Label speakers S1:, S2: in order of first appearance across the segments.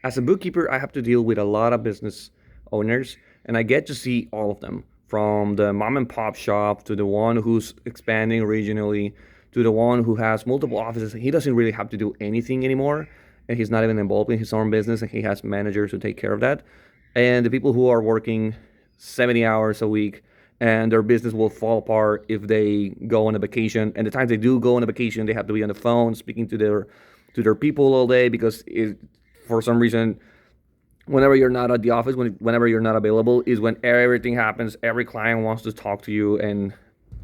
S1: As a bookkeeper, I have to deal with a lot of business owners, and I get to see all of them, from the mom and pop shop to the one who's expanding regionally to the one who has multiple offices. He doesn't really have to do anything anymore, and he's not even involved in his own business, and he has managers who take care of that. And the people who are working 70 hours a week, and their business will fall apart if they go on a vacation. And the times they do go on a vacation, they have to be on the phone speaking to their people all day because for some reason, whenever you're not at the office, whenever you're not available, is when everything happens. Every client wants to talk to you, and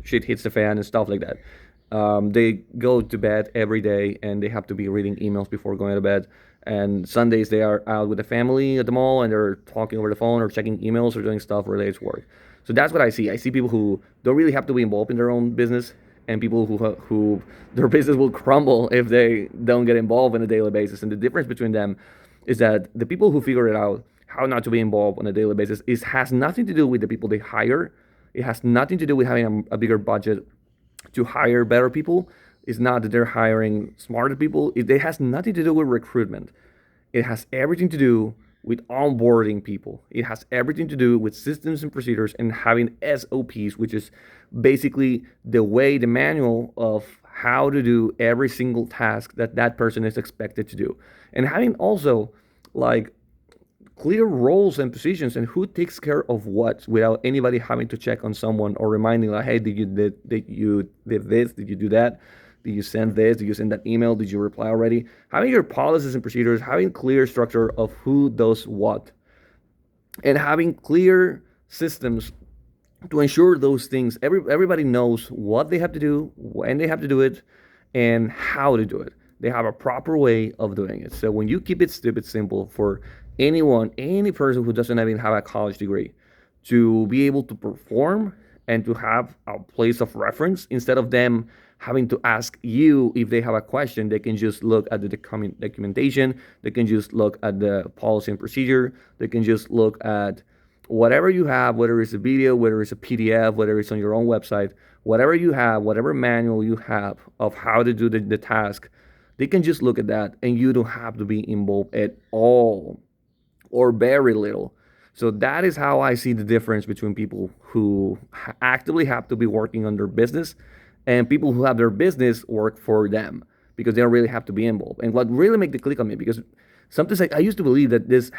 S1: shit hits the fan and stuff like that. They go to bed every day, and they have to be reading emails before going to bed. And Sundays they are out with the family at the mall, and they're talking over the phone or checking emails or doing stuff related to work. So that's what I see. I see people who don't really have to be involved in their own business, and people who their business will crumble if they don't get involved on a daily basis. And the difference between them is that the people who figure it out how not to be involved on a daily basis is has nothing to do with the people they hire. It has nothing to do with having a bigger budget to hire better people. It's not that they're hiring smarter people. It has nothing to do with recruitment. It has everything to do with onboarding people. It has everything to do with systems and procedures and having SOPs, which is basically the manual of how to do every single task that that person is expected to do. And having also like clear roles and positions and who takes care of what without anybody having to check on someone or reminding like, hey, did you did this? Did you do that? Did you send this? Did you send that email? Did you reply already? Having your policies and procedures, having clear structure of who does what, and having clear systems to ensure those things. Everybody knows what they have to do, when they have to do it, and how to do it. They have a proper way of doing it. So when you keep it stupid simple for anyone, any person who doesn't even have a college degree, to be able to perform and to have a place of reference instead of them having to ask you if they have a question. They can just look at the documentation, they can just look at the policy and procedure, they can just look at whatever you have, whether it's a video, whether it's a PDF, whether it's on your own website, whatever you have, whatever manual you have of how to do the task, they can just look at that and you don't have to be involved at all or very little. So that is how I see the difference between people who actively have to be working on their business and people who have their business work for them because they don't really have to be involved. And what really made the click on me, because sometimes I used to believe that this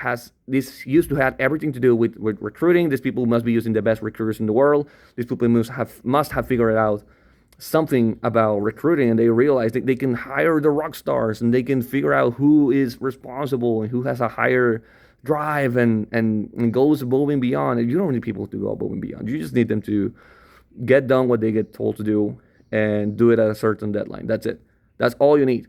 S1: used to have everything to do with recruiting. These people must be using the best recruiters in the world. These people must have figured out something about recruiting, and they realize that they can hire the rock stars and they can figure out who is responsible and who has a higher drive and goes above and beyond. And you don't need people to go above and beyond. You just need them to get done what they get told to do and do it at a certain deadline. That's it. That's all you need.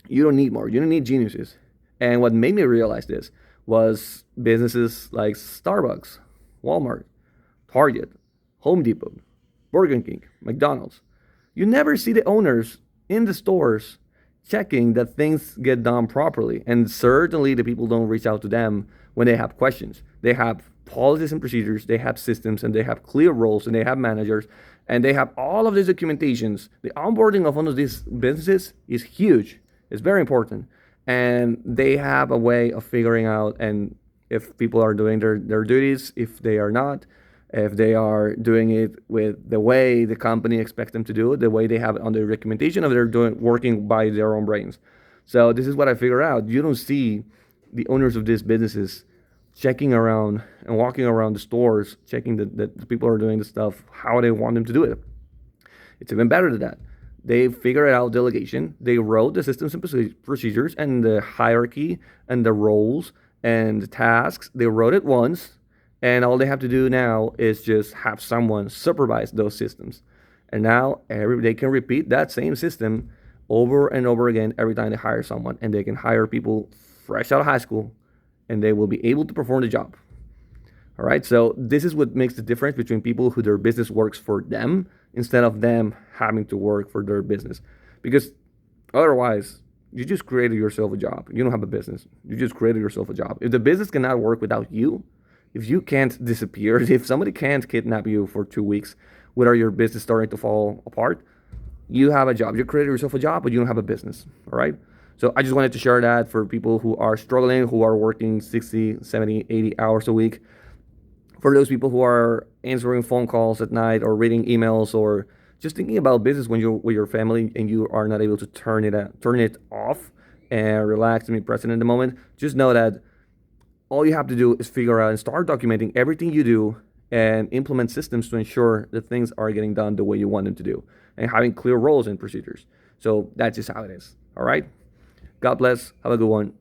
S1: You don't need more. You don't need geniuses. And what made me realize this was businesses like Starbucks, Walmart, Target, Home Depot, Burger King, McDonald's. You never see the owners in the stores checking that things get done properly. And certainly the people don't reach out to them when they have questions. They have policies and procedures, they have systems, and they have clear roles, and they have managers, and they have all of these documentations. The onboarding of one of these businesses is huge. It's very important. And they have a way of figuring out and if people are doing their duties, if they are not, if they are doing it with the way the company expects them to do it, the way they have it on their documentation, if they're doing working by their own brains. So this is what I figured out. You don't see the owners of these businesses checking around and walking around the stores, checking that the people are doing the stuff how they want them to do it. It's even better than that. They figured out delegation. They wrote the systems and procedures and the hierarchy and the roles and the tasks. They wrote it once, and all they have to do now is just have someone supervise those systems. And now they can repeat that same system over and over again every time they hire someone. And they can hire people fresh out of high school, and they will be able to perform the job. All right, so this is what makes the difference between people who their business works for them instead of them having to work for their business. Because otherwise, you just created yourself a job. You don't have a business. You just created yourself a job. If the business cannot work without you, if you can't disappear, if somebody can't kidnap you for 2 weeks without your business starting to fall apart, you have a job. You created yourself a job, but you don't have a business. All right. So I just wanted to share that for people who are struggling, who are working 60, 70, 80 hours a week. For those people who are answering phone calls at night or reading emails or just thinking about business when you're with your family and you are not able to turn it off and relax and be present in the moment, just know that all you have to do is figure out and start documenting everything you do and implement systems to ensure that things are getting done the way you want them to do and having clear roles and procedures. So that's just how it is. All right. God bless. Have a good one.